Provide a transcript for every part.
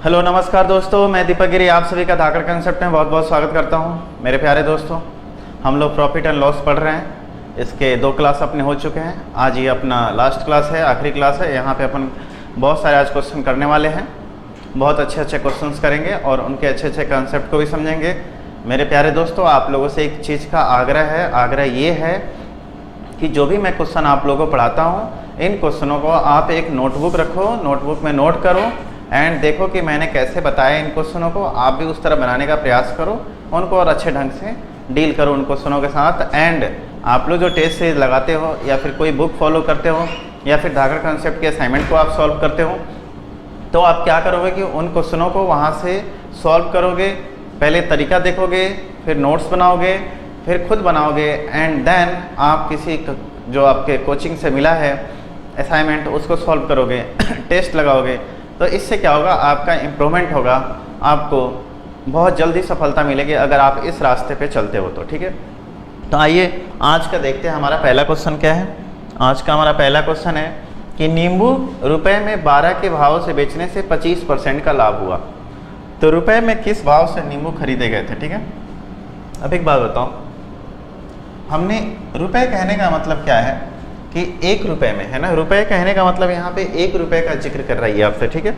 Hello नमस्कार दोस्तों, मैं दीपक गिरी आप सभी का धाकड़ कंसेप्ट में बहुत बहुत स्वागत करता हूं। मेरे प्यारे दोस्तों, हम लोग प्रॉफिट एंड लॉस पढ़ रहे हैं। इसके 2 क्लास अपने हो चुके हैं। आज ये अपना लास्ट क्लास है, आखिरी क्लास है। यहाँ पे अपन बहुत सारे आज क्वेश्चन करने वाले हैं। बहुत अच्छे क्वेश्चंस करेंगे और उनके अच्छे कंसेप्ट को भी समझेंगे। मेरे प्यारे दोस्तों, आप लोगों से एक चीज़ का आग्रह ये है कि जो भी मैं क्वेश्चन आप लोगों को पढ़ाता हूँ, इन क्वेश्चनों को आप एक नोटबुक रखो, नोटबुक में नोट करो एंड देखो कि मैंने कैसे बताया इन क्वेश्चनों को। आप भी उस तरह बनाने का प्रयास करो, उनको और अच्छे ढंग से डील करो उन क्वेश्चनों के साथ। एंड आप लोग जो टेस्ट सीरीज लगाते हो या फिर कोई बुक फॉलो करते हो या फिर धाकड़ कंसेप्ट के असाइनमेंट को आप सॉल्व करते हो, तो आप क्या करोगे कि उन क्वेश्चनों को वहाँ से सॉल्व करोगे। पहले तरीका देखोगे, फिर नोट्स बनाओगे, फिर खुद बनाओगे एंड देन आप किसी जो आपके कोचिंग से मिला है असाइनमेंट उसको सॉल्व करोगे, टेस्ट लगाओगे। तो इससे क्या होगा, आपका इम्प्रूवमेंट होगा, आपको बहुत जल्दी सफलता मिलेगी अगर आप इस रास्ते पे चलते हो तो। ठीक है, तो आइए आज का देखते हैं। हमारा पहला क्वेश्चन क्या है। आज का हमारा पहला क्वेश्चन है कि नींबू रुपए में 12 के भाव से बेचने से 25% का लाभ हुआ। तो रुपए में किस भाव से नींबू खरीदे गए थे। ठीक है, अब एक बात बताओ, हमने रुपए कहने का मतलब क्या है कि 1 रुपये में है ना। रुपए कहने का मतलब यहाँ पे 1 रुपये का जिक्र कर रही है आपसे। ठीक है,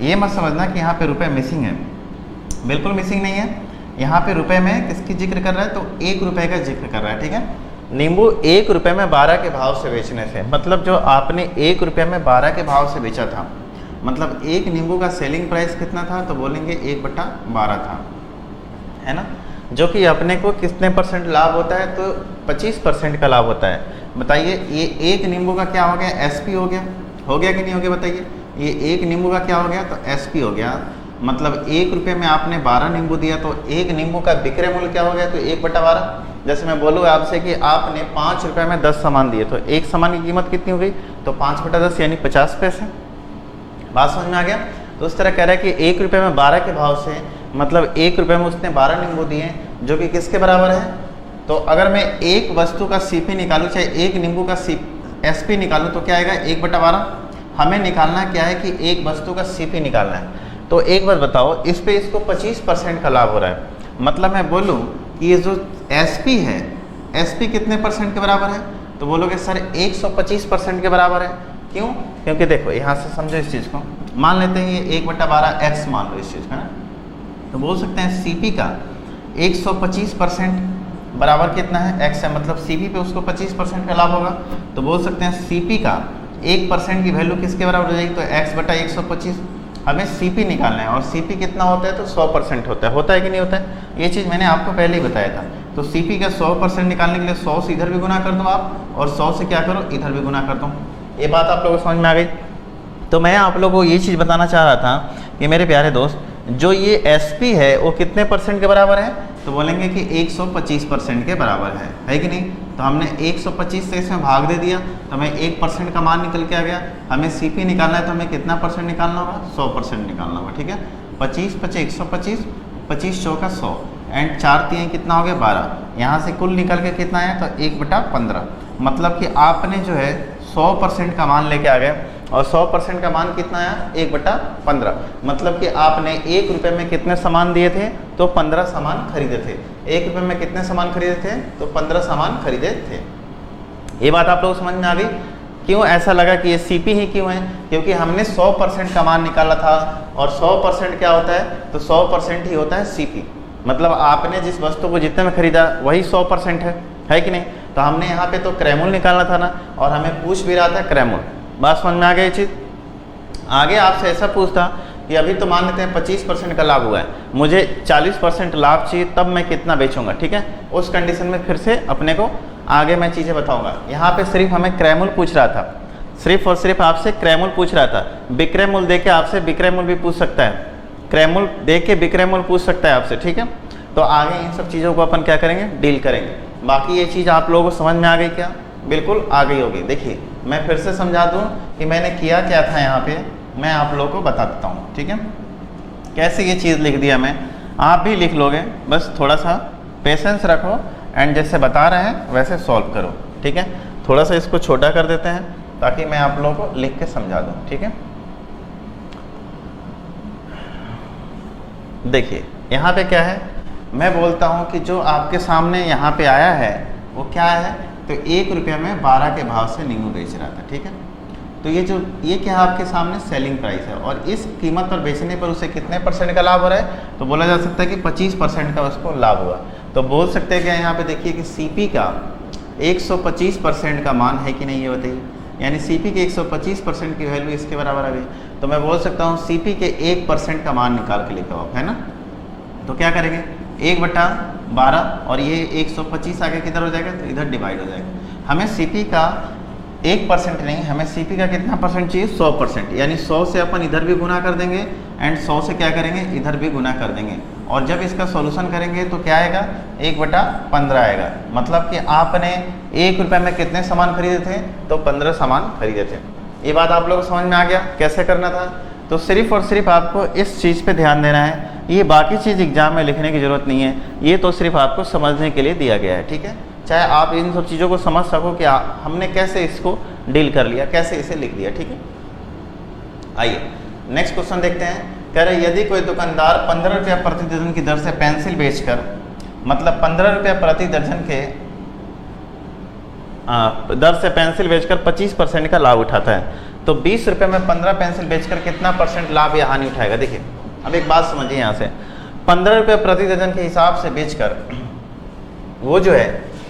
ये मत समझना कि यहाँ पे रुपए मिसिंग है, बिल्कुल मिसिंग नहीं है। यहाँ पे रुपए में किसकी जिक्र कर रहा है, तो 1 रुपये का जिक्र कर रहा है। ठीक है, नींबू 1 रुपये में 12 के भाव से बेचने से, मतलब जो आपने 1 रुपये में 12 के भाव से बेचा था, मतलब एक नींबू का सेलिंग प्राइस कितना था, तो बोलेंगे 1/12 था, है ना। जो कि अपने को कितने परसेंट लाभ होता है, तो 25% का लाभ होता है। बताइए, ये एक नींबू का क्या हो गया, एसपी हो गया कि नहीं हो गया, बताइए। ये एक नींबू का क्या हो गया, तो एसपी हो गया। मतलब 1 रुपये में आपने 12 नींबू दिया, तो एक नींबू का विक्रय मूल्य क्या हो गया, तो 1/12। जैसे मैं बोलूँ आपसे कि आपने 5 रुपये में 10 सामान दिए, तो एक सामान की कीमत कितनी हो गई, तो 5/10 यानी 50 पैसे। बात समझ में आ गया। तो उस तरह कह रहा है कि 1 रुपये में 12 के भाव से, मतलब 1 रुपये में उसने 12 नींबू दिए, जो कि किसके बराबर है। तो अगर मैं एक वस्तु का सीपी निकालूं, चाहे एक नींबू का एसपी निकालूं, तो क्या आएगा, 1/12। हमें निकालना क्या है कि एक वस्तु का सीपी निकालना है। तो एक बात बताओ, इस पे इसको 25% का लाभ हो रहा है। मतलब मैं बोलूं कि ये जो एसपी है, एसपी कितने परसेंट के बराबर है, तो बोलोगे सर 125% के बराबर है। क्यों, क्योंकि देखो यहाँ से समझो इस चीज़ को। मान लेते हैं ये 1/12 एक्स मान लो इस चीज़ का ना, तो बोल सकते हैं सीपी का 125% बराबर कितना है, एक्स है, मतलब सीपी पे उसको 25% का लाभ होगा। तो बोल सकते हैं सीपी का 1% की वैल्यू किसके बराबर हो जाएगी, तो x/125। हमें सीपी निकालना है और सीपी कितना होता है, तो 100% होता है कि नहीं होता है। ये चीज़ मैंने आपको पहले ही बताया था। तो सीपी का 100% निकालने के लिए 100 से इधर भी गुना कर दो आप, और 100 से क्या करो, इधर भी गुना कर दो। ये बात आप लोगों को समझ में आ गई। तो मैं आप लोगों को ये चीज़ बताना चाह रहा था कि मेरे प्यारे दोस्त, जो ये एसपी है वो कितने परसेंट के बराबर है, तो बोलेंगे कि 125% के बराबर है कि नहीं। तो हमने 125 से इसमें भाग दे दिया, तो हमें 1% का मान निकल के आ गया। हमें सीपी निकालना है, तो हमें कितना परसेंट निकालना होगा, 100% निकालना होगा। ठीक है, 25 × 5 = 125, 25 × 4 = 100 एंड 4 × 3 कितना हो गया, 12। यहाँ से कुल निकल के कितना आया, तो 1/15। मतलब कि आपने जो है 100% का मान लेके आ गए, और 100% का मान कितना आया, 1/15। मतलब कि आपने 1 रुपये में कितने सामान दिए थे, तो 15 सामान खरीदे थे। 1 रुपये में कितने सामान खरीदे थे, तो 15 सामान खरीदे थे। ये बात आप लोग समझ में आ गई। क्यों ऐसा लगा कि ये सीपी ही क्यों है, क्योंकि हमने 100% का मान निकाला था, और 100% क्या होता है, तो 100% ही होता है सीपी। मतलब आपने जिस वस्तु को जितने में खरीदा वही 100% है कि नहीं। तो हमने यहाँ पे तो क्रय मूल्य निकालना था ना, और हमें पूछ भी रहा था क्रय मूल्य। बात समझ में आ गई चीज़। आगे आपसे ऐसा पूछता कि अभी तो मान लेते हैं 25% का लाभ हुआ है, मुझे 40% लाभ चाहिए, तब मैं कितना बेचूंगा। ठीक है, उस कंडीशन में फिर से अपने को आगे मैं चीज़ें बताऊंगा। यहाँ पे सिर्फ हमें क्रय मूल्य पूछ रहा था, सिर्फ और सिर्फ आपसे क्रय मूल्य पूछ रहा था। विक्रय मूल्य दे के आपसे विक्रय मूल्य भी पूछ सकता है, क्रय मूल्य दे के विक्रय मूल्य पूछ सकता है आपसे। ठीक है, तो आगे इन सब चीज़ों को अपन क्या करेंगे, डील करेंगे। बाकी ये चीज़ आप लोगों को समझ में आ गई क्या, बिल्कुल आ गई होगी। देखिए मैं फिर से समझा दूं कि मैंने किया क्या था। यहाँ पे मैं आप लोगों को बता देता हूँ। ठीक है, कैसे ये चीज़ लिख दिया मैं, आप भी लिख लोगे, बस थोड़ा सा पेशेंस रखो एंड जैसे बता रहे हैं वैसे सॉल्व करो। ठीक है, थोड़ा सा इसको छोटा कर देते हैं ताकि मैं आप लोगों को लिख के समझा दूँ। ठीक है, देखिए यहाँ पे क्या है, मैं बोलता हूँ कि जो आपके सामने यहाँ पे आया है वो क्या है, तो 1 रुपये में 12 के भाव से नींबू बेच रहा था, ठीक है। तो ये क्या है आपके सामने सेलिंग प्राइस है, और इस कीमत पर बेचने पर उसे कितने % का लाभ हो रहा है, तो बोला जा सकता है कि 25% का उसको लाभ हुआ। तो बोल सकते हैं कि यहाँ पे देखिए कि सीपी का 125% का मान है कि नहीं, ये बताइए। यानी सीपी के 125% की वैल्यू इसके बराबर आ गई। तो मैं बोल सकता हूँ सीपी के 1% का मान निकाल के लेकर आओ, है ना। तो क्या करेंगे, 1/12 और ये 125 आगे किधर हो जाएगा, तो इधर डिवाइड हो जाएगा। हमें सीपी का 1% नहीं, हमें सीपी का कितना % चाहिए, 100%। यानी 100 से अपन इधर भी गुना कर देंगे एंड 100 से क्या करेंगे, इधर भी गुना कर देंगे। और जब इसका सॉल्यूशन करेंगे तो क्या आएगा, 1/15 आएगा। मतलब कि आपने 1 रुपये में कितने सामान खरीदे थे, तो 15 सामान खरीदे थे। ये बात आप लोगों को समझ में आ गया कैसे करना था। तो सिर्फ और सिर्फ आपको इस चीज़ पे ध्यान देना है, ये बाकी चीज़ एग्जाम में लिखने की ज़रूरत नहीं है, ये तो सिर्फ आपको समझने के लिए दिया गया है, ठीक है। चाहे आप इन सब चीज़ों को समझ सको कि हमने कैसे इसको डील कर लिया, कैसे इसे लिख दिया, ठीक है। आइए नेक्स्ट क्वेश्चन देखते हैं। कह रहे यदि कोई दुकानदार 15 रुपया प्रति दर्जन की दर से पेंसिल बेचकर, मतलब 15 रुपया प्रति दर्जन के दर से पेंसिल बेचकर 25% का लाभ उठाता है, तो 20 रुपये में 15 पेंसिल बेचकर कितना % लाभ या हानि उठाएगा। देखिए अब एक बात समझिए, यहाँ से 15 रुपये प्रति दर्जन के हिसाब से बेचकर वो जो है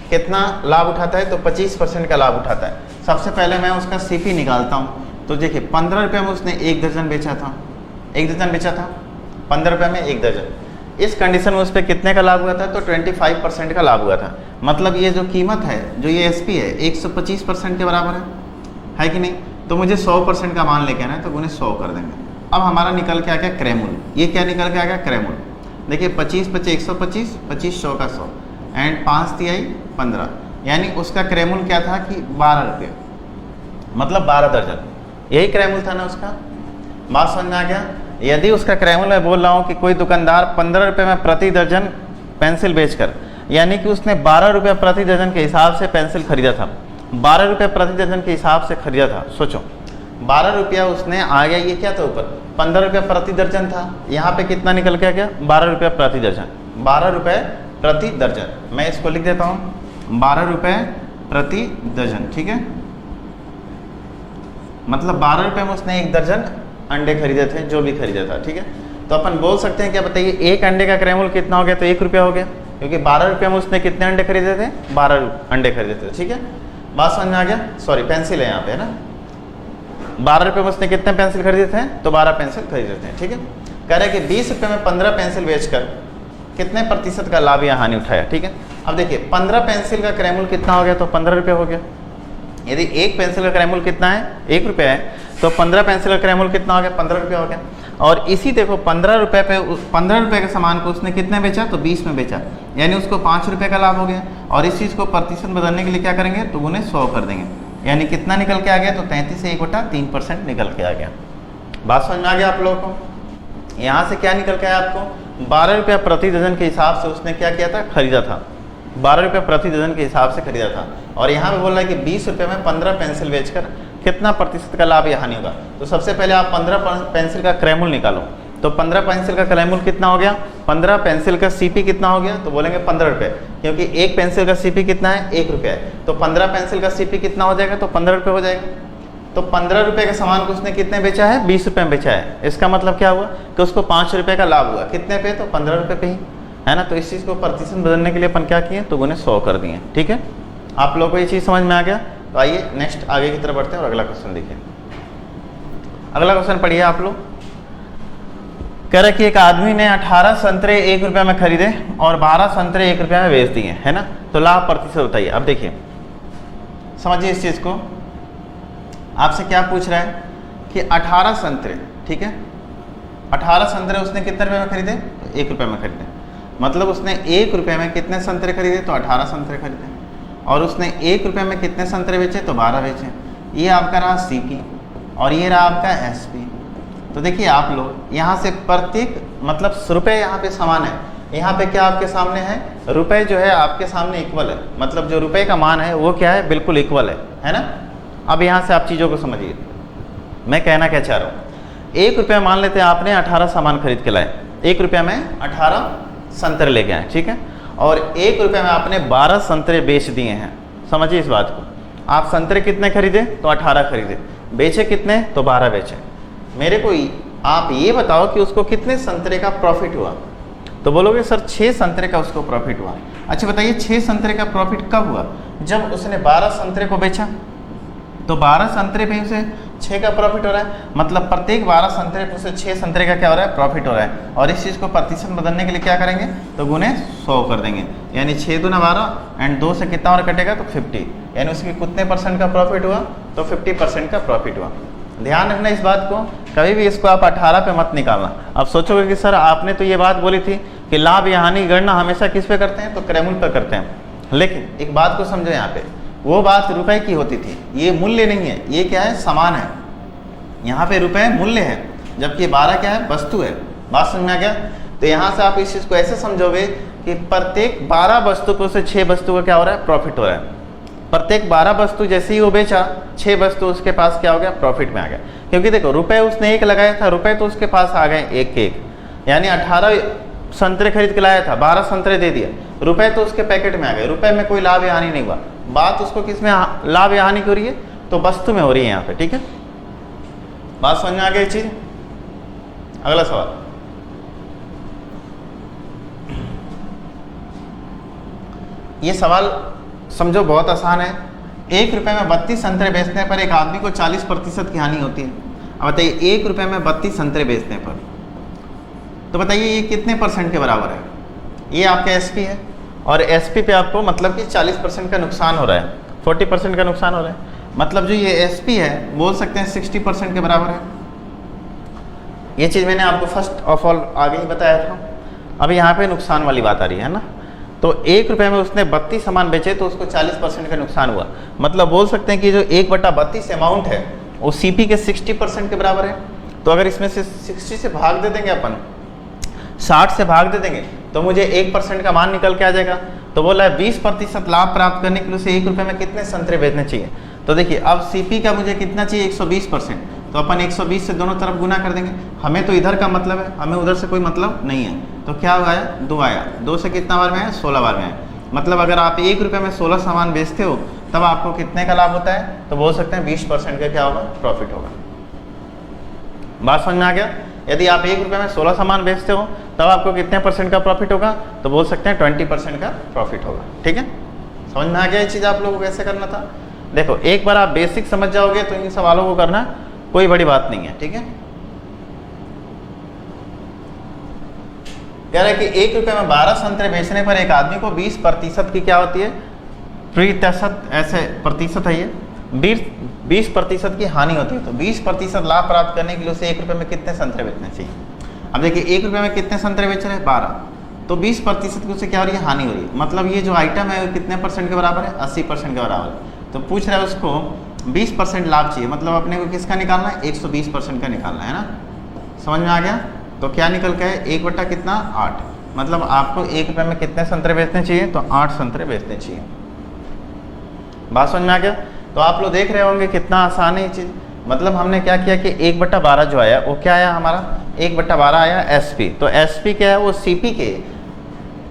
कितना लाभ उठाता है, तो 25% का लाभ उठाता है। सबसे पहले मैं उसका सीपी निकालता हूँ। तो देखिए 15 रुपये में उसने 1 दर्जन बेचा था, 1 दर्जन बेचा था, 15 रुपये में 1 दर्जन। इस कंडीशन में उस पर कितने का लाभ हुआ था, तो 25% का लाभ हुआ था। मतलब ये जो कीमत है, जो ये एसपी है 125% के बराबर है कि नहीं। तो मुझे 100% का मान लेके आना है, तो उन्हें 100 कर देंगे। अब हमारा निकल के आ गया क्रयमूल्य। ये क्या निकल के आ गया, क्रयमूल्य। देखिए 25 × 5 = 125, 25 100 का 100 एंड 5 × 3 = 15। यानी उसका क्रयमूल्य क्या था कि 12 रुपये, मतलब 12 दर्जन। यही क्रयमूल्य था ना उसका। बात समझ में आ गया। यदि उसका क्रयमूल्य मैं बोल रहा हूँ कि कोई दुकानदार 15 रुपये में प्रति दर्जन पेंसिल बेचकर, यानी कि उसने 12 रुपये प्रति दर्जन के हिसाब से पेंसिल खरीदा था, 12 रुपये प्रति दर्जन के हिसाब से खरीदा था। सोचो 12 रुपया उसने आ गया, ये क्या था ऊपर 15 रुपये प्रति दर्जन था, यहाँ पे कितना निकल के आ गया 12 रुपये प्रति दर्जन, 12 रुपये प्रति दर्जन। मैं इसको लिख देता हूँ 12 रुपये प्रति दर्जन, ठीक है। मतलब 12 रुपये में उसने 1 दर्जन अंडे खरीदे थे, जो भी खरीदा था, ठीक है। तो अपन बोल सकते हैं क्या, बताइए एक अंडे का क्रयमूल्य कितना हो गया, तो 1 रुपया हो गया, क्योंकि 12 रुपये में उसने कितने अंडे खरीदे थे, 12 अंडे खरीदे थे, ठीक है। बात समझ में आ गया। सॉरी पेंसिल है यहाँ पे, है ना। 12 रुपये में उसने कितने पेंसिल खरीदे थे, तो 12 पेंसिल खरीदे थे, ठीक है। कह रहे हैं कि 20 रुपये में 15 पेंसिल बेचकर कितने % का लाभ या हानि उठाया, ठीक है। अब देखिए 15 पेंसिल का क्रयमूल्य कितना हो गया, तो 15 रुपये हो गया। यदि एक पेंसिल का क्रयमूल्य कितना है, 1 रुपया है, तो 15 पेंसिल का क्रयमूल्य कितना हो गया, 15 रुपया हो गया। और इसी देखो 15 रुपये पे 15 रुपये के सामान को उसने कितने बेचा, तो 20 में बेचा, यानी उसको 5 रुपये का लाभ हो गया। और इस चीज़ को प्रतिशत बदलने के लिए क्या करेंगे, तो उन्हें 100 कर देंगे, यानी कितना निकल के आ गया, तो 33 से 1/3% निकल के आ गया। बात समझ में आ गया आप लोगों को। यहाँ से क्या निकल के आया आपको, 12 रुपया प्रति दर्जन के हिसाब से उसने क्या किया था, खरीदा था, 12 रुपये प्रति दर्जन के हिसाब से खरीदा था। और यहाँ पे बोल रहा है कि 20 रुपये में 15 पेंसिल बेचकर कितना % का लाभ या हानि होगा। तो सबसे पहले आप 15 पेंसिल का क्रयमूल्य निकालो। तो 15 पेंसिल का क्रयमूल्य कितना हो गया, 15 पेंसिल का सीपी कितना हो गया, तो बोलेंगे 15 रुपये, क्योंकि एक पेंसिल का सीपी कितना है, 1 रुपया है। तो 15 पेंसिल का सीपी कितना हो जाएगा, तो 15 रुपये हो जाएगा। तो 15 रुपये के सामान को उसने कितने बेचा है, 20 रुपये में बेचा है। इसका मतलब क्या हुआ कि उसको 5 रुपये का लाभ हुआ, कितने पे, तो 15 रुपये पे ही, है ना। तो इस चीज़ को प्रतिशत बदलने के लिए अपन क्या किए, तो उन्हें 100 कर दिए, ठीक है। आप लोगों को ये चीज़ समझ में आ गया। तो आइए नेक्स्ट आगे की तरफ बढ़ते हैं और अगला क्वेश्चन देखिए। अगला क्वेश्चन पढ़िए आप लोग। कह रहे कि एक आदमी ने 18 संतरे 1 रुपये में खरीदे और 12 संतरे 1 रुपये में बेच दिए, है ना। तो लाभ प्रतिशत बताइए। अब देखिए समझिए इस चीज़ को, आपसे क्या पूछ रहा है कि 18 संतरे, ठीक है, 18 संतरे उसने कितने रुपये में खरीदे, तो 1 रुपये में खरीदे। मतलब उसने 1 रुपये में कितने संतरे खरीदे, तो 18 संतरे खरीदे। और उसने 1 रुपये में कितने संतरे बेचे, तो 12 बेचे। ये आपका रहा सीपी और ये रहा आपका एसपी। तो देखिए आप लोग यहाँ से प्रत्येक मतलब रुपये यहाँ पे समान है, यहाँ पे क्या आपके सामने है, रुपये जो है आपके सामने इक्वल है, मतलब जो रुपये का मान है वो क्या है, बिल्कुल इक्वल है ना। अब यहाँ से आप चीज़ों को समझिए, मैं कहना क्या चाह रहा हूँ। 1 रुपये मान लेते हैं आपने 18 सामान खरीद के लाए, 1 रुपया में 18 संतरे लेके आए, ठीक है, और 1 रुपया में आपने 12 संतरे बेच दिए हैं। समझिए इस बात को, आप संतरे कितने खरीदे तो 18 खरीदे, बेचे कितने तो 12 बेचे। मेरे को आप ये बताओ कि उसको कितने संतरे का प्रॉफिट हुआ, तो बोलोगे सर 6 संतरे का उसको प्रॉफिट हुआ। अच्छा बताइए 6 संतरे का प्रॉफिट कब हुआ, जब उसने 12 संतरे को बेचा, तो 12 संतरे पे उसे 6 का प्रॉफिट हो रहा है, मतलब प्रत्येक 12 संतरे पे उसे 6 संतरे का क्या हो रहा है, प्रॉफिट हो रहा है। और इस चीज़ को प्रतिशत बदलने के लिए क्या करेंगे, तो गुने 100 कर देंगे, यानी 6 दूना 12 एंड 2 से कितना और कटेगा तो 50, यानी उसकी कितने % का प्रॉफिट हुआ, तो 50% का प्रॉफिट हुआ। ध्यान रखना इस बात को, कभी भी इसको आप 18 पे मत निकालना। अब सोचोगे कि सर आपने तो ये बात बोली थी कि लाभ या हानि की गणना हमेशा किस पे करते हैं, तो क्रयमूल्य पे करते हैं, लेकिन एक बात को समझो, यहाँ पे वो बात रुपए की होती थी, ये मूल्य नहीं है, ये क्या है, सामान है। यहाँ पे रुपए मूल्य है, जबकि 12 क्या है, वस्तु है। बात समझ में आ गया। तो यहाँ से आप इस चीज़ को ऐसे समझोगे कि प्रत्येक 12 वस्तु को से 6 वस्तु का क्या हो रहा है, प्रॉफिट हो रहा है। प्रत्येक 12 वस्तु जैसे ही वो बेचा, 6 वस्तु उसके पास क्या हो गया, प्रॉफिट में आ गया। क्योंकि देखो रुपए उसने 1 लगाया था, रुपए तो उसके पास आ गए एक के एक, यानी 18 संतरे खरीद के लाया था, 12 संतरे दे दिए, रुपए तो उसके पैकेट में आ गए, रुपए में कोई लाभ या हानि नहीं हुआ। बात उसको किस में लाभ या हानि हो रही है, तो वस्तु में हो रही है यहाँ पे, ठीक है। बात समझ में आ गई चीज। अगला सवाल, ये सवाल समझो बहुत आसान है। 1 रुपये में 32 संतरे बेचने पर एक आदमी को 40% की हानि होती है। अब बताइए 1 रुपये में 32 संतरे बेचने पर, तो बताइए ये कितने % के बराबर है। ये आपका एसपी है, और एसपी पे आपको मतलब कि 40% का नुकसान हो रहा है, 40% का नुकसान हो रहा है, मतलब जो ये एसपी है बोल सकते हैं 60% के बराबर है। ये चीज़ मैंने आपको फर्स्ट ऑफ ऑल आगे ही बताया था। अब यहाँ पे नुकसान वाली बात आ रही है ना, तो 1 रुपये में उसने 32 सामान बेचे तो उसको 40% का नुकसान हुआ, मतलब बोल सकते हैं कि जो 1/32 अमाउंट है वो सीपी के 60% के बराबर है। तो अगर इसमें से 60 से भाग दे देंगे अपन, 60 से भाग दे देंगे, तो मुझे 1% का मान निकल के आ जाएगा। तो बोला है 20% लाभ प्राप्त करने के लिए उसे 1 रुपये में कितने संतरे बेचने चाहिए। तो देखिए अब सीपी का मुझे कितना चाहिए, 120%, तो अपन 120 से दोनों तरफ गुना कर देंगे। हमें तो इधर का मतलब है, हमें उधर से कोई मतलब नहीं है, तो क्या आया, 2 आया, 2 से कितना बार में आया, 16 बार में आया। मतलब अगर आप 1 रुपये में 16 सामान बेचते हो तब आपको कितने का लाभ होता है, तो बोल सकते हैं 20% का क्या होगा, प्रॉफिट होगा। बात समझ में आ गया। यदि आप 1 रुपये में 16 सामान बेचते हो तब आपको कितने % का प्रॉफिट होगा, तो बोल सकते हैं 20% का प्रॉफिट होगा, ठीक है। समझ में आ गया ये चीज़ आप लोगों को कैसे करना था। देखो एक बार आप बेसिक समझ जाओगे तो इन सवालों को करना कोई बड़ी बात नहीं है, ठीक है। कह रहा है कि 1 रुपये में 12 संतरे बेचने पर एक आदमी को 20% की क्या होती है, प्रतिशत, ऐसे प्रतिशत है ये, 20% की हानि होती है। तो 20% लाभ प्राप्त करने के लिए उसे 1 रुपये में कितने संतरे बेचने चाहिए। अब देखिए 1 रुपये में कितने संतरे बेच रहे हैं, 12, तो 20% की उसे क्या हो रही है, हानि हो रही है। मतलब ये जो आइटम है वो कितने % के बराबर है, 80% के बराबर है। तो पूछ रहा है उसको 20% लाभ चाहिए, मतलब अपने को किसका निकालना है, 120% का निकालना है ना। समझ में आ गया। तो क्या निकल के है, 1 बटा कितना, 8, मतलब आपको 1 रुपये में कितने संतरे बेचने चाहिए, तो 8 संतरे बेचने चाहिए। बात समझ में आ गया। तो आप लोग देख रहे होंगे कितना आसान है ये चीज़। मतलब हमने क्या किया कि 1/12 जो आया वो क्या आया हमारा, 1/12 आया एसपी। तो एसपी क्या है, वो सीपी के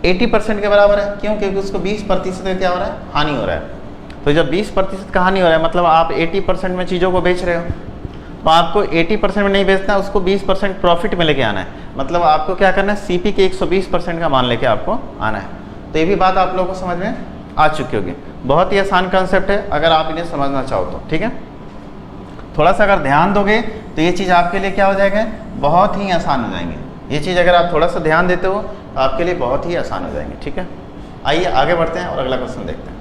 80% के बराबर है। क्यों, क्योंकि उसको 20% का क्या हो रहा है, हानि हो रहा है। तो जब 20% का हानि हो रहा है मतलब आप 80% में चीज़ों को बेच रहे हो, तो आपको 80% में नहीं बेचना, उसको 20% प्रॉफिट में लेके आना है। मतलब आपको क्या करना है, सीपी के 120% का मान लेके आपको आना है। तो ये भी बात आप लोगों को समझ में आ चुकी होगी। बहुत ही आसान कंसेप्ट है अगर आप इन्हें समझना चाहो तो, ठीक है। थोड़ा सा अगर ध्यान दोगे तो ये चीज़ आपके लिए क्या हो जाएगा, बहुत ही आसान हो जाएंगे। ये चीज़ अगर आप थोड़ा सा ध्यान देते हो तो आपके लिए बहुत ही आसान हो जाएंगे, ठीक है। आइए आगे बढ़ते हैं और अगला क्वेश्चन देखते हैं।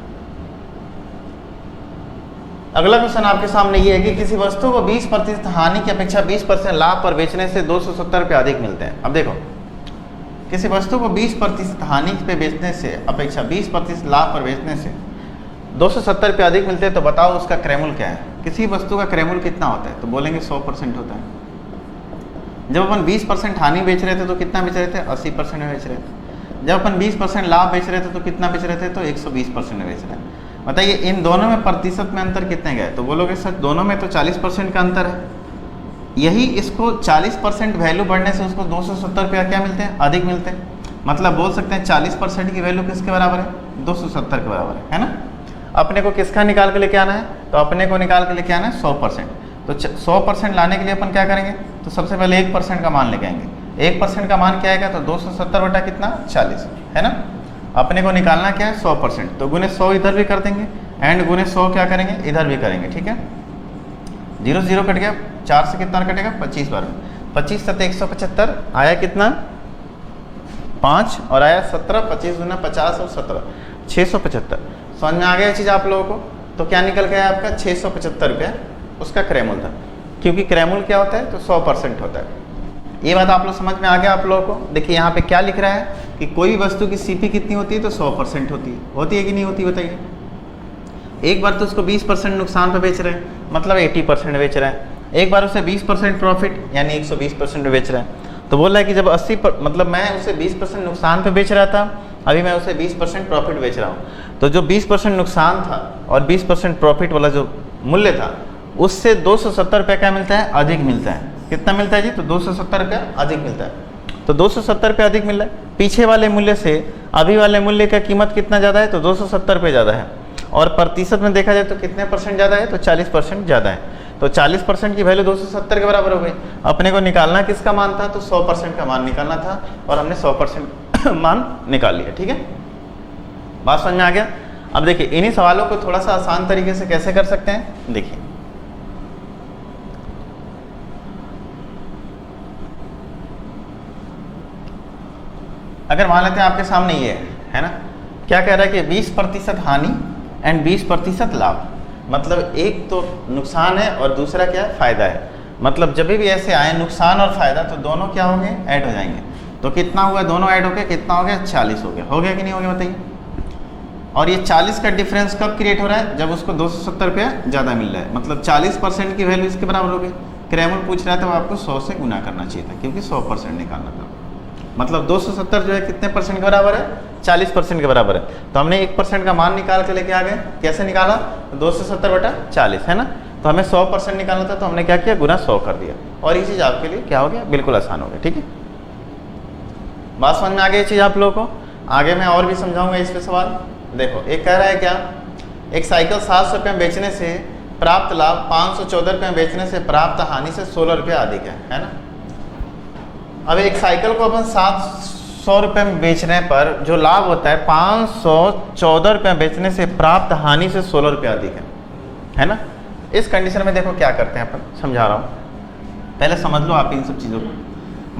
अगला क्वेश्चन आपके सामने ये है कि किसी वस्तु को 20% हानि की अपेक्षा 20% लाभ पर बेचने से 270 रुपये अधिक मिलते हैं। अब देखो किसी वस्तु को 20% हानि पे बेचने से अपेक्षा 20% लाभ पर बेचने से 270 रुपये अधिक मिलते हैं, तो बताओ उसका क्रयमूल्य क्या है। किसी वस्तु का क्रयमूल्य कितना होता है, तो बोलेंगे 100% होता है। जब अपन 20% हानि बेच रहे थे तो कितना बेच रहे थे, 80% में बेच रहे थे। जब अपन 20% लाभ बेच रहे थे तो कितना बेच रहे थे, तो 120% में बेच रहे हैं। बताइए इन दोनों में प्रतिशत में अंतर कितने गए, तो बोलोगे सर दोनों में तो 40% का अंतर है। यही इसको 40% वैल्यू बढ़ने से उसको 270 रुपया क्या मिलते हैं, अधिक मिलते हैं। मतलब बोल सकते हैं 40% की वैल्यू किसके बराबर है, 270 के बराबर है ना। अपने को किसका निकाल के लेके आना है, तो अपने को निकाल के लेके आना है 100%। तो 100% लाने के लिए अपन क्या करेंगे, तो सबसे पहले 1% का मान लेके आएंगे। 1% का मान क्या आएगा, तो 270 बटा कितना 40 है ना। अपने को निकालना क्या है 100%, तो गुने 100 इधर भी कर देंगे एंड गुने 100 क्या करेंगे, इधर भी करेंगे। ठीक है, 0 0 कट गया, 4 से कितना कटेगा 25 बार में, 25 7 175 आया कितना 5 और आया 17, 25 गुना 50 और 17 675। समझ में आ गया चीज़ आप लोगों को। तो क्या निकल गया आपका 675 रुपया उसका क्रैमुल था, क्योंकि क्रैमुल क्या होता है, तो 100% होता है। ये बात आप लोग समझ में आ गया आप लोगों को। देखिए यहाँ पे क्या लिख रहा है कि कोई भी वस्तु की सीपी कितनी होती है, तो 100% होती है कि नहीं होती, बताइए। एक बार तो उसको 20% नुकसान पे बेच रहे हैं, मतलब 80% बेच रहा है। एक बार उसे 20% प्रॉफिट यानी 120% पे बेच रहा है। तो बोल रहा है कि जब 80 मैं उसे 20% नुकसान पे बेच रहा था, अभी मैं उसे 20% प्रॉफिट बेच रहा हूँ। तो जो 20% नुकसान था और 20% प्रॉफिट वाला जो मूल्य था, उससे 270 रुपये क्या मिलता है, अधिक मिलता है। कितना मिलता है जी, तो 270 रुपया अधिक मिलता है। तो 270 रुपये अधिक मिल रहा है। पीछे वाले मूल्य से अभी वाले मूल्य का कीमत कितना ज़्यादा है, तो 270 रुपये ज़्यादा है। और प्रतिशत में देखा जाए तो कितने परसेंट ज़्यादा है, तो 40% ज़्यादा है। तो 40% की वैल्यू 270 के बराबर हो गई। अपने को निकालना किसका मान था, तो 100% का मान निकालना था और हमने 100% मान निकाल लिया। ठीक है, बात समझ में आ गया। अब देखिए इन्हीं सवालों को थोड़ा सा आसान तरीके से कैसे कर सकते हैं, देखिए अगर मान लेते हैं आपके सामने ये है ना, क्या कह रहा है कि 20% हानि एंड 20% लाभ। मतलब एक तो नुकसान है और दूसरा क्या है, फायदा है। मतलब जब भी ऐसे आए नुकसान और फायदा, तो दोनों क्या होंगे, ऐड हो जाएंगे। तो कितना हुआ, दोनों ऐड हो गया, कितना हो गया 40 हो गया कि नहीं हो गया, बताइए। और ये 40 का डिफरेंस कब क्रिएट हो रहा है, जब उसको 270 रुपया ज़्यादा मिल रहा है। मतलब 40% की वैल्यू इसके बराबर हो गई। क्रैमर पूछ रहा था, वो आपको 100 से गुना करना चाहिए था, क्योंकि 100% निकालना था। मतलब 270 जो है कितने परसेंट के बराबर है, 40% के बराबर है। तो हमने 1% का मान निकाल के लेके आ गए। कैसे निकाला, 270 बटा 40 है ना। तो हमें 100% निकालना था, तो हमने क्या किया, गुना 100 कर दिया। और ये चीज़ आपके लिए क्या हो गया, बिल्कुल आसान हो गया। ठीक है, बात समझ में आ गई ये चीज़ आप लोगों को। आगे मैं और भी समझाऊंगा इस पे सवाल। देखो एक कह रहा है क्या, एक साइकिल 700 रुपये में बेचने से प्राप्त लाभ 514 रुपये में बेचने से प्राप्त हानि से 16 रुपये अधिक है ना। अब एक साइकिल को अपन 700 रुपये में बेचने पर जो लाभ होता है 514 रुपये में बेचने से प्राप्त हानि से 16 रुपये अधिक है ना। इस कंडीशन में देखो क्या करते हैं अपन, समझा रहा हूँ, पहले समझ लो आप इन सब चीज़ों को।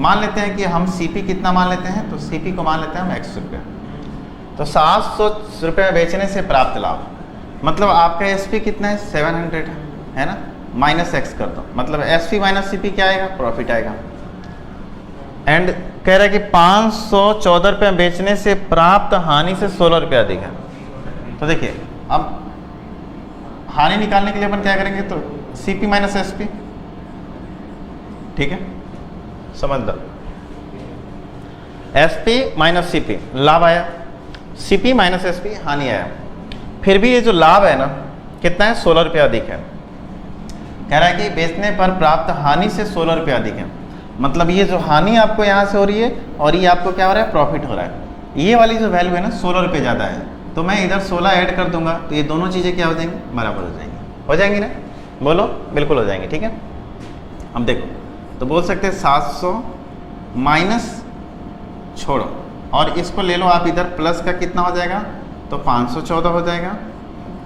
मान लेते हैं कि हम सीपी कितना मान लेते हैं, तो सीपी को मान लेते हैं हम 100 रुपये। तो 700 रुपये में बेचने से प्राप्त लाभ, मतलब आपका एसपी कितना है, 700 है ना, माइनस एक्स कर दो, मतलब एसपी माइनस सीपी क्या आएगा, प्रॉफिट आएगा। एंड कह रहा है कि 514 रुपये बेचने से प्राप्त हानि से 16 रुपये अधिक है। तो देखिए अब हानि निकालने के लिए अपन क्या करेंगे, तो सीपी माइनस एसपी। ठीक है, समझ लो, एसपी माइनस सीपी लाभ आया, सीपी माइनस एसपी हानि आया। फिर भी ये जो लाभ है ना कितना है, 16 रुपये अधिक है। कह रहा है कि बेचने पर प्राप्त हानि से 16 रुपये अधिक है। मतलब ये जो हानि आपको यहाँ से हो रही है और ये आपको क्या हो रहा है, प्रॉफिट हो रहा है। ये वाली जो वैल्यू है ना 16 रुपये ज़्यादा है, तो मैं इधर 16 ऐड कर दूंगा, तो ये दोनों चीज़ें क्या हो जाएंगी, बराबर हो जाएंगी ना, बोलो बिल्कुल हो जाएंगी। ठीक है, अब देखो तो बोल सकते हैं 700 माइनस छोड़ो और इसको ले लो आप इधर, प्लस का कितना हो जाएगा, तो 514 हो जाएगा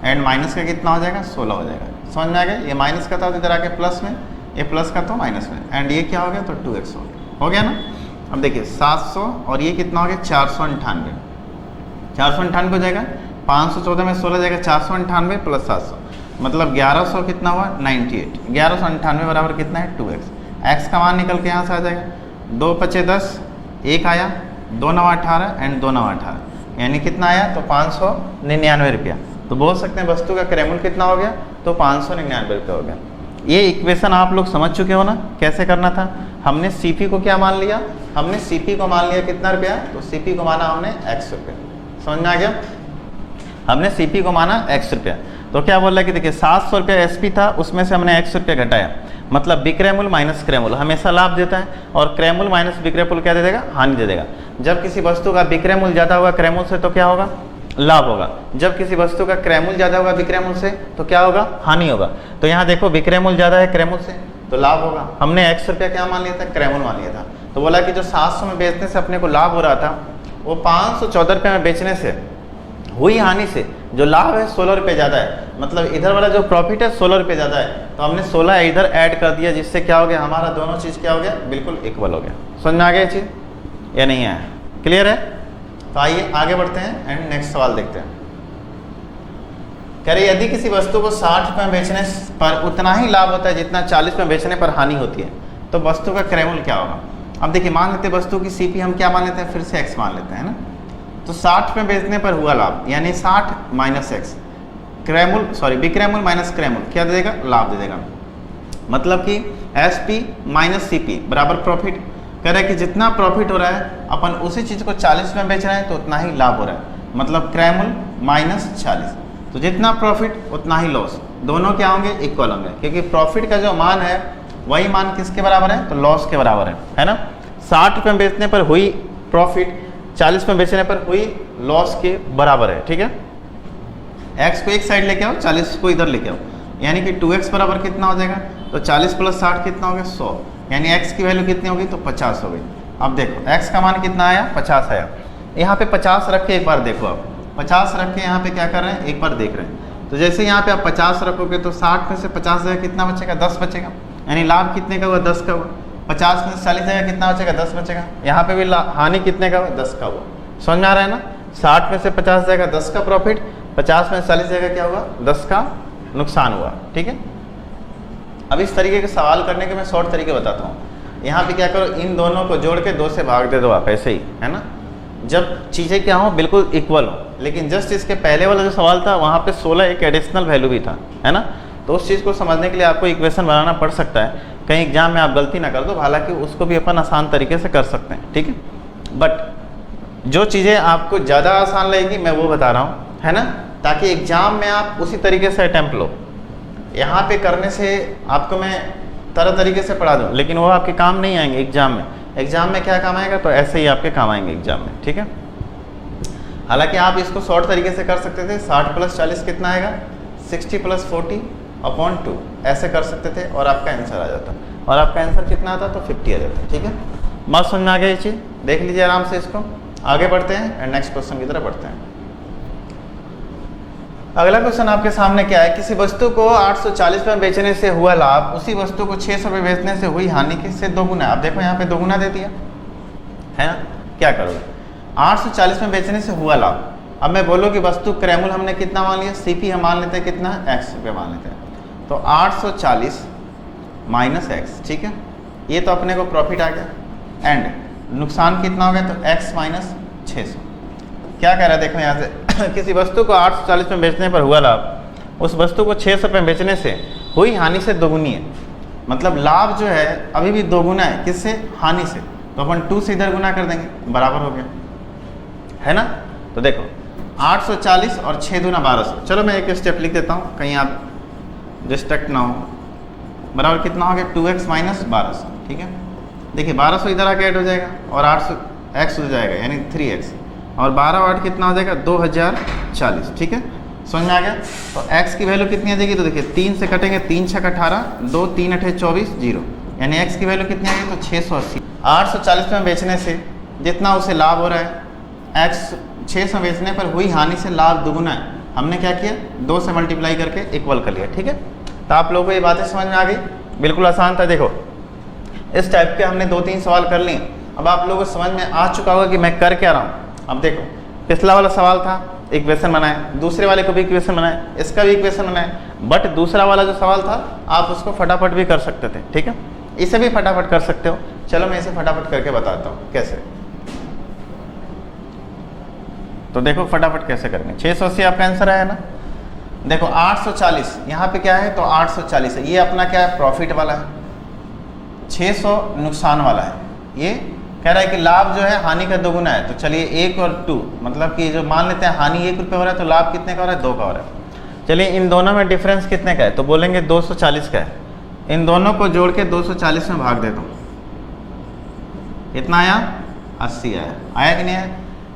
एंड माइनस का कितना हो जाएगा, 16 हो जाएगा। समझ में आ गया, ये माइनस का था तो इधर आके प्लस में, ये प्लस का तो माइनस में, एंड ये क्या हो गया, तो 2x हो गया ना। अब देखिए 700 और ये कितना हो गया, 498 हो जाएगा। 514 में 16 जाएगा, 498 प्लस 700 मतलब 1100 कितना हुआ, 98। 1198 बराबर कितना है, 2x। x का मान निकल के यहाँ से आ जाएगा, 2 पचे 10, 1 आया, 2 9 18 एंड 2 9 18 यानी कितना आया, तो 599 रुपया। तो बोल सकते हैं वस्तु का क्रैमुल कितना हो गया, तो 599 रुपये हो गया। ये इक्वेशन आप लोग समझ चुके हो ना, कैसे करना था। हमने सीपी को क्या मान लिया, हमने सीपी को मान लिया कितना रुपया, तो सीपी को माना हमने x रुपये। समझ में आ गया, हमने सीपी को माना x रुपया। तो क्या बोल रहा है कि देखिए 700 रुपया एसपी था, उसमें से हमने x रुपया घटाया, मतलब विक्रयमूल्य माइनस क्रयमूल्य हमेशा लाभ देता है, और क्रयमूल्य माइनस विक्रयमूल्य क्या दे देगा, हानि दे देगा। जब किसी वस्तु का विक्रयमूल्य ज़्यादा होगा क्रयमूल्य से तो क्या होगा, लाभ होगा। जब किसी वस्तु का क्रयमूल्य ज़्यादा होगा विक्रयमूल्य से तो क्या होगा, हानि होगा। तो यहाँ देखो विक्रयमूल्य ज़्यादा है क्रयमूल्य से तो लाभ होगा। हमने x रुपया क्या मान लिया था, क्रयमूल्य मान लिया था। तो बोला कि जो 700 में बेचने से अपने को लाभ हो रहा था वो 514 रुपये में बेचने से हुई हानि से जो लाभ है 16 रुपये ज़्यादा है, मतलब इधर वाला जो प्रॉफिट है 16 रुपये ज़्यादा है। तो हमने 16 इधर ऐड कर दिया, जिससे क्या हो गया, हमारा दोनों चीज़ क्या हो गया, बिल्कुल इक्वल हो गया। समझ में आ गया चीज़ या नहीं है, क्लियर है? तो आइए आगे बढ़ते हैं एंड नेक्स्ट सवाल देखते हैं। कह रहे यदि किसी वस्तु को 60 रुपये में बेचने पर उतना ही लाभ होता है जितना 40 में बेचने पर हानि होती है, तो वस्तु का क्रयमूल्य क्या होगा। अब देखिए मान लेते हैं वस्तु की सीपी हम क्या मान लेते हैं, फिर से x मान लेते हैं ना। तो 60 में बेचने पर हुआ लाभ यानी 60 माइनस एक्स, विक्रयमूल्य माइनस क्रयमूल्य क्या दे देगा, लाभ दे देगा। मतलब कि SP माइनस CP बराबर प्रॉफिट। कह रहा है कि जितना प्रॉफिट हो रहा है अपन उसी चीज़ को 40 में बेच रहे हैं तो उतना ही लाभ हो रहा है, मतलब क्रयमूल्य माइनस 40। तो जितना प्रॉफिट उतना ही लॉस, दोनों क्या होंगे, इक्वल होंगे, क्योंकि प्रॉफिट का जो मान है वही मान किसके बराबर है, तो लॉस के बराबर है ना। 60 रुपये में बेचने पर हुई प्रॉफिट 40 में बेचने पर हुई लॉस के बराबर है, ठीक है। x को एक साइड लेके आओ, 40 को इधर लेके आओ, यानी कि 2x बराबर कितना हो जाएगा, तो 40 प्लस 60 कितना हो गया, 100, यानी x की वैल्यू कितनी होगी, तो 50 हो गई। अब देखो x का मान कितना आया, 50 आया। यहाँ पे 50 रख के एक बार देखो, आप 50 रख के यहाँ पे क्या कर रहे हैं, एक बार देख रहे हैं। तो जैसे यहाँ पे आप 50 रखोगे तो 60 में से 50 जाएगा कितना बचेगा, 10 बचेगा, यानी लाभ कितने का हुआ, 10 का हुआ। 50 में से 40 जाएगा कितना बचेगा, 10 बचेगा। यहाँ पे भी हानि कितने का हुआ, 10 का हुआ। समझ में आ रहा है ना। 60 में से 50 जाएगा 10 का प्रॉफिट, 50 में से 40 जाएगा क्या हुआ, 10 का नुकसान हुआ, ठीक है। अब इस तरीके के सवाल करने के मैं शॉर्ट तरीके बताता हूँ। यहाँ पे क्या करो, इन दोनों को जोड़ के 2 से भाग दे दो आप, ऐसे ही है ना। जब चीज़ें क्या हो, बिल्कुल इक्वल हो। लेकिन जस्ट इसके पहले वाला जो सवाल था वहाँ पे 16 एक एडिशनल वैल्यू भी था, है ना। तो उस चीज़ को समझने के लिए आपको इक्वेशन बनाना पड़ सकता है, कहीं एग्जाम में आप गलती ना कर दो। हालांकि उसको भी अपन आसान तरीके से कर सकते हैं, ठीक है। बट जो चीज़ें आपको ज़्यादा आसान लगेगी मैं वो बता रहा हूँ, है ना, ताकि एग्जाम में आप उसी तरीके से अटैम्प्ट लो। यहाँ पे करने से आपको मैं तरह तरीके से पढ़ा दूँ, लेकिन वो आपके काम नहीं आएंगे एग्जाम में। एग्जाम में क्या काम आएगा, तो ऐसे ही आपके काम आएंगे एग्जाम में, ठीक है। हालांकि आप इसको शॉर्ट तरीके से कर सकते थे, 60 प्लस 40 कितना आएगा, 60 प्लस 40 अपॉन 2 ऐसे कर सकते थे और आपका आंसर आ जाता। और आपका आंसर कितना आता, तो 50 आ जाता, ठीक है। मत समझ में आ गया ये चीज़, देख लीजिए आराम से इसको। आगे बढ़ते हैं एंड नेक्स्ट क्वेश्चन की तरफ बढ़ते हैं। अगला क्वेश्चन आपके सामने क्या है, किसी वस्तु को 840 में बेचने से हुआ लाभ उसी वस्तु को 600 में बेचने से हुई हानि के से दोगुना। अब देखो यहाँ पे दोगुना दे दिया है ना, क्या करोगे, 840 में बेचने से हुआ लाभ। अब मैं बोलो कि वस्तु क्रयमूल्य हमने कितना मान लिया, CP हम मान लेते हैं कितना, x रुपये मान लेते हैं। तो 840 माइनस x, ठीक है, ये तो अपने को प्रॉफिट आ गया। एंड नुकसान कितना हो गया, तो x माइनस 600। क्या कह रहा है देखो यहाँ से किसी वस्तु को 840 में बेचने पर हुआ लाभ उस वस्तु को 600 में बेचने से हुई हानि से दोगुनी है। मतलब लाभ जो है अभी भी दोगुना है, किससे, हानि से। तो अपन 2 से इधर गुना कर देंगे, बराबर हो गया, है ना। तो देखो 840 और 6 दूना 1200। चलो मैं एक स्टेप लिख देता हूँ कहीं आप डिस्ट्रैक्ट ना हो। बराबर कितना हो गया, 2x माइनस 1200, ठीक है। देखिए 1200 इधर आके ऐड हो जाएगा और 800 x हो जाएगा, यानी 3x, और 12 और 8 कितना हो जाएगा, 2040, ठीक है। समझ में आ गया। तो x की वैल्यू कितनी आ जाएगी, तो देखिए 3 से कटेंगे, 3 छक 18, 2 3 8 24 0, यानी x की वैल्यू कितनी आ गई, तो 680। 840 में बेचने से जितना उसे लाभ हो रहा है, x 600 बेचने पर हुई हानि से लाभ दुगुना है। हमने क्या किया, 2 से मल्टीप्लाई करके इक्वल कर लिया, ठीक है। तो आप लोगों को ये बातें समझ में आ गई, बिल्कुल आसान था। देखो इस टाइप के हमने 2-3 सवाल कर लिए। अब आप लोगों को समझ में आ चुका होगा कि मैं कर क्या रहा हूँ। अब देखो पिछला वाला सवाल था, इक्वेशन बनाए, दूसरे वाले को भी इक्वेशन बनाए, इसका भी इक्वेशन बनाए, बट दूसरा वाला जो सवाल था आप उसको फटाफट भी कर सकते थे, ठीक है। इसे भी फटाफट कर सकते हो। चलो मैं इसे फटाफट करके बताता हूँ कैसे। तो देखो फटाफट कैसे करेंगे। 680 आपका आंसर आया ना। देखो 840 यहाँ पे क्या है, तो 840 है, ये अपना क्या है, प्रॉफिट वाला है। 600 नुकसान वाला है। ये कह रहा है कि लाभ जो है हानि का दोगुना है। तो चलिए 1 और 2, मतलब कि जो मान लेते हैं हानि 1 रुपये हो रहा है तो लाभ कितने का हो रहा है, 2 का हो रहा है। चलिए इन दोनों में डिफरेंस कितने का है, तो बोलेंगे 240 का है। इन दोनों को जोड़ के 240 में भाग देता हूँ, कितना आया? 80 आया। आया कि नहीं आया?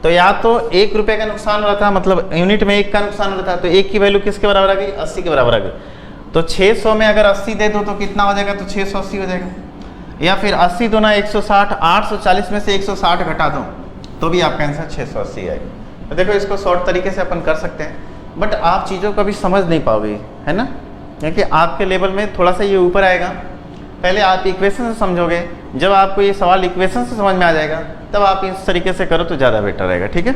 तो या तो 1 रुपये का नुकसान हो रहा था, मतलब यूनिट में 1 का नुकसान हो रहा था, तो 1 की वैल्यू किसके बराबर आ गई? 80 के बराबर आ गई। तो 600 में अगर 80 दे दो तो कितना हो जाएगा? तो 680 हो जाएगा। या फिर 80 दो ना 160, 840 में से 160 घटा दो तो भी आपका आंसर 680 आएगा। तो देखो इसको शॉर्ट तरीके से अपन कर सकते हैं, बट आप चीज़ों को अभी समझ नहीं पाओगे, है ना, क्योंकि आपके लेवल में थोड़ा सा ये ऊपर आएगा। पहले आप इक्वेशन से समझोगे, जब आपको ये सवाल इक्वेशन से समझ में आ जाएगा तब आप इस तरीके से करो तो ज़्यादा बेटर रहेगा। ठीक है।